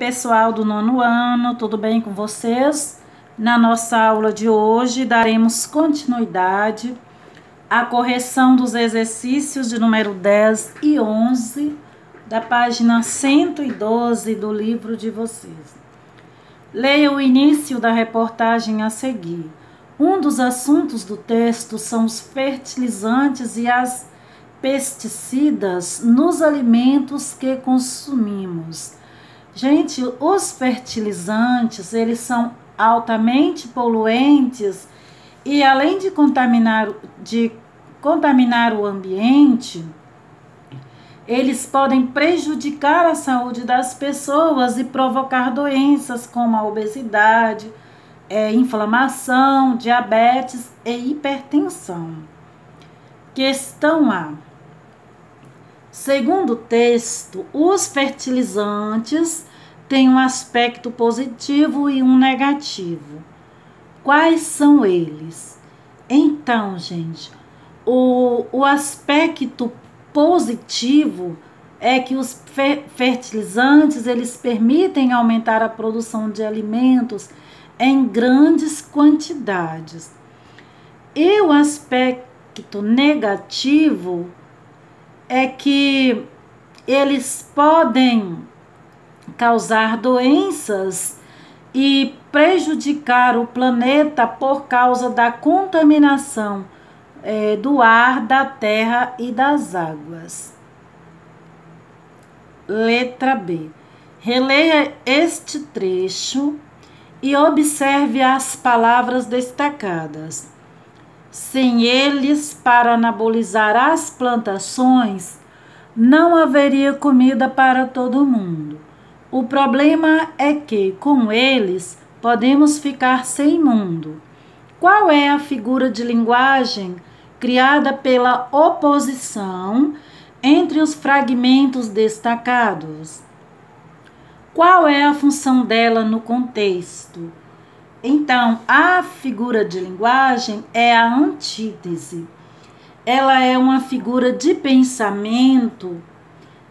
pessoal do 9º ano, tudo bem com vocês? Na nossa aula de hoje, daremos continuidade à correção dos exercícios de número 10 e 11, da página 112 do livro de vocês. Leia o início da reportagem a seguir. Um dos assuntos do texto são os fertilizantes e as pesticidas nos alimentos que consumimos. Gente, os fertilizantes, eles são altamente poluentes e além de contaminar o ambiente, eles podem prejudicar a saúde das pessoas e provocar doenças como a obesidade, inflamação, diabetes e hipertensão. Questão A. Segundo o texto, os fertilizantes têm um aspecto positivo e um negativo. Quais são eles? Então, gente, o aspecto positivo é que os fertilizantes, eles permitem aumentar a produção de alimentos em grandes quantidades. E o aspecto negativo é que eles podem causar doenças e prejudicar o planeta por causa da contaminação do ar, da terra e das águas. Letra B. Releia este trecho e observe as palavras destacadas. Sem eles, para anabolizar as plantações, não haveria comida para todo mundo. O problema é que, com eles, podemos ficar sem mundo. Qual é a figura de linguagem criada pela oposição entre os fragmentos destacados? Qual é a função dela no contexto? Então, a figura de linguagem é a antítese. Ela é uma figura de pensamento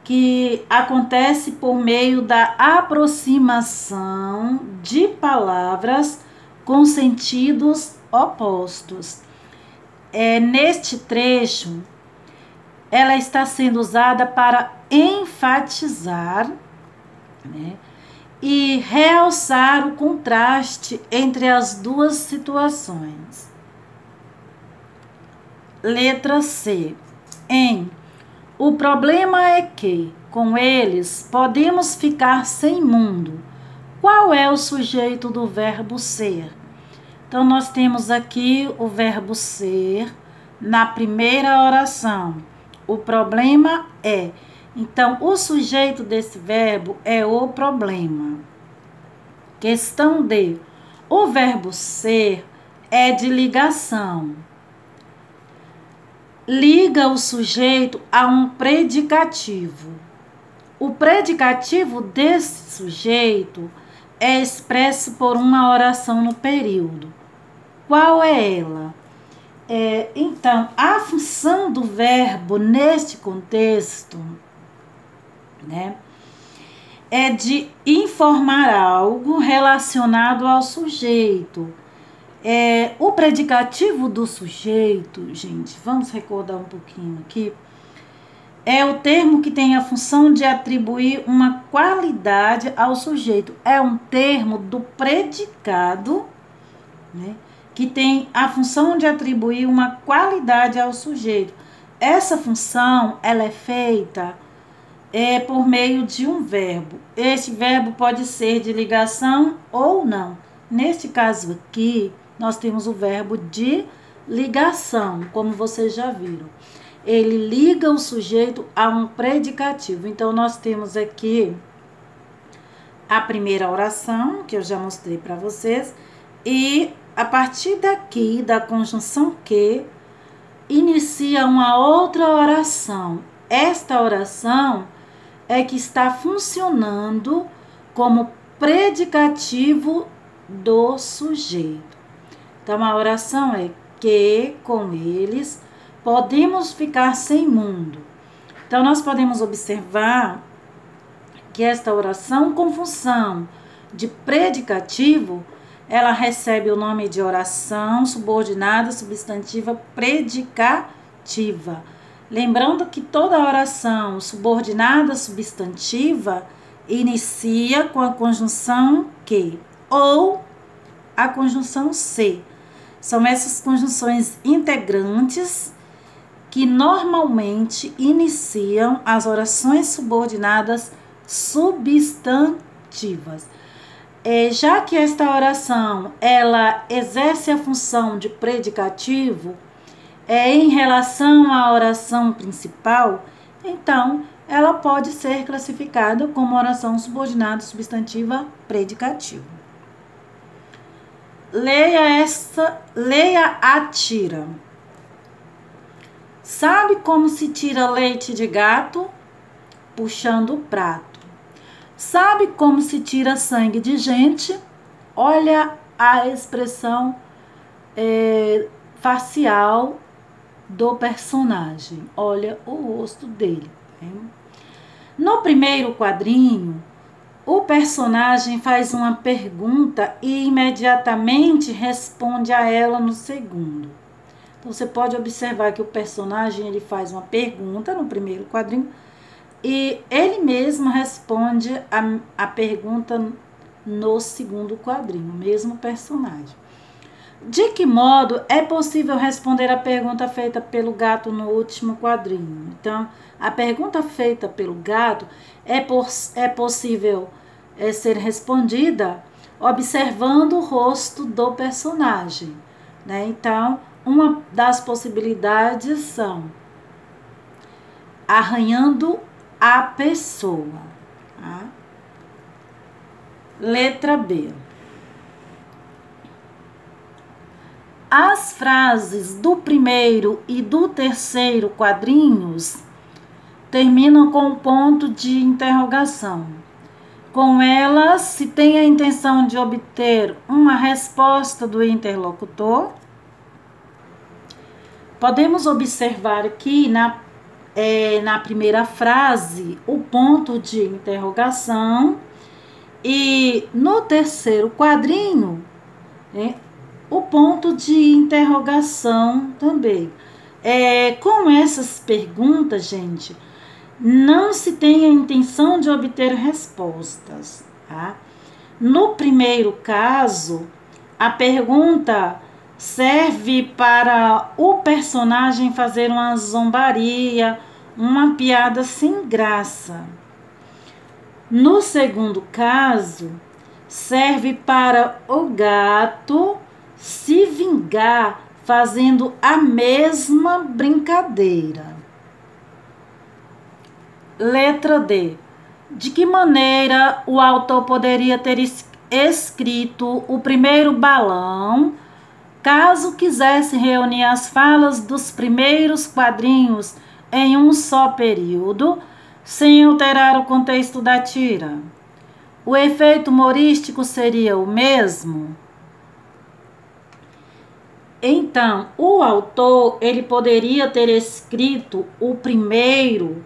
que acontece por meio da aproximação de palavras com sentidos opostos. Neste trecho, ela está sendo usada para enfatizar, e realçar o contraste entre as duas situações. Letra C. O problema é que, com eles, podemos ficar sem mundo. Qual é o sujeito do verbo ser? Então, nós temos aqui o verbo ser na primeira oração. O problema é. Então, o sujeito desse verbo é o problema. Questão D. O verbo ser é de ligação. Liga o sujeito a um predicativo. O predicativo desse sujeito é expresso por uma oração no período. Qual é ela? Então, a função do verbo neste contexto é de informar algo relacionado ao sujeito. O predicativo do sujeito, gente, vamos recordar um pouquinho aqui, é o termo que tem a função de atribuir uma qualidade ao sujeito. É um termo do predicado, que tem a função de atribuir uma qualidade ao sujeito. Essa função, ela é feita por meio de um verbo. Este verbo pode ser de ligação ou não. Neste caso aqui, nós temos o verbo de ligação, como vocês já viram. Ele liga o sujeito a um predicativo. Então, nós temos aqui a primeira oração, que eu já mostrei para vocês, e a partir daqui, da conjunção que, inicia uma outra oração. Esta oração é que está funcionando como predicativo do sujeito. Então, a oração é que, com eles, podemos ficar sem mundo. Então, nós podemos observar que esta oração com função de predicativo, ela recebe o nome de oração subordinada substantiva predicativa. Lembrando que toda oração subordinada substantiva inicia com a conjunção que ou a conjunção se. São essas conjunções integrantes que normalmente iniciam as orações subordinadas substantivas. Já que esta oração ela exerce a função de predicativo em relação à oração principal, então ela pode ser classificada como oração subordinada substantiva predicativa. Leia a tira. Sabe como se tira leite de gato? Puxando o prato. Sabe como se tira sangue de gente? Olha a expressão facial do personagem. Olha o rosto dele. No primeiro quadrinho, o personagem faz uma pergunta e imediatamente responde a ela no segundo. Então, você pode observar que o personagem ele faz uma pergunta no primeiro quadrinho e ele mesmo responde a pergunta no segundo quadrinho, o mesmo personagem. De que modo é possível responder a pergunta feita pelo gato no último quadrinho? Então, a pergunta feita pelo gato é possível ser respondida observando o rosto do personagem, né? Então, uma das possibilidades são arranhando a pessoa. Tá? Letra B. As frases do primeiro e do terceiro quadrinhos terminam com um ponto de interrogação. Com elas, se tem a intenção de obter uma resposta do interlocutor. Podemos observar aqui na primeira frase o ponto de interrogação e no terceiro quadrinho o ponto de interrogação também. Com essas perguntas, gente, não se tem a intenção de obter respostas. Tá? No primeiro caso, a pergunta serve para o personagem fazer uma zombaria, uma piada sem graça. No segundo caso, serve para o gato se vingar fazendo a mesma brincadeira. Letra D. De que maneira o autor poderia ter escrito o primeiro balão caso quisesse reunir as falas dos primeiros quadrinhos em um só período, sem alterar o contexto da tira? O efeito humorístico seria o mesmo? Então, o autor ele poderia ter escrito o primeiro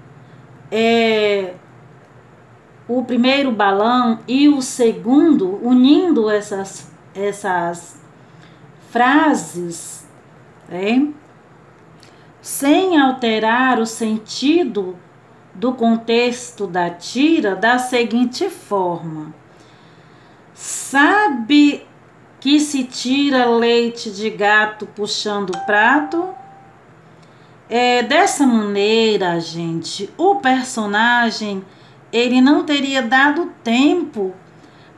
balão e o segundo, unindo essas frases, sem alterar o sentido do contexto da tira, da seguinte forma: sabe que se tira leite de gato puxando o prato? Dessa maneira, gente, o personagem ele não teria dado tempo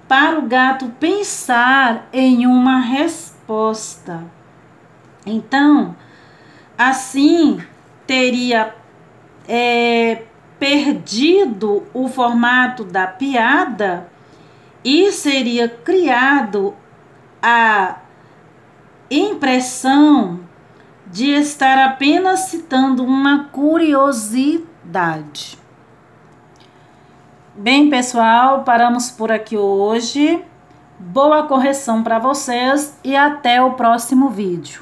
para o gato pensar em uma resposta. Então, assim, teria perdido o formato da piada e seria criado a impressão de estar apenas citando uma curiosidade. Bem, pessoal, paramos por aqui hoje. Boa correção para vocês e até o próximo vídeo.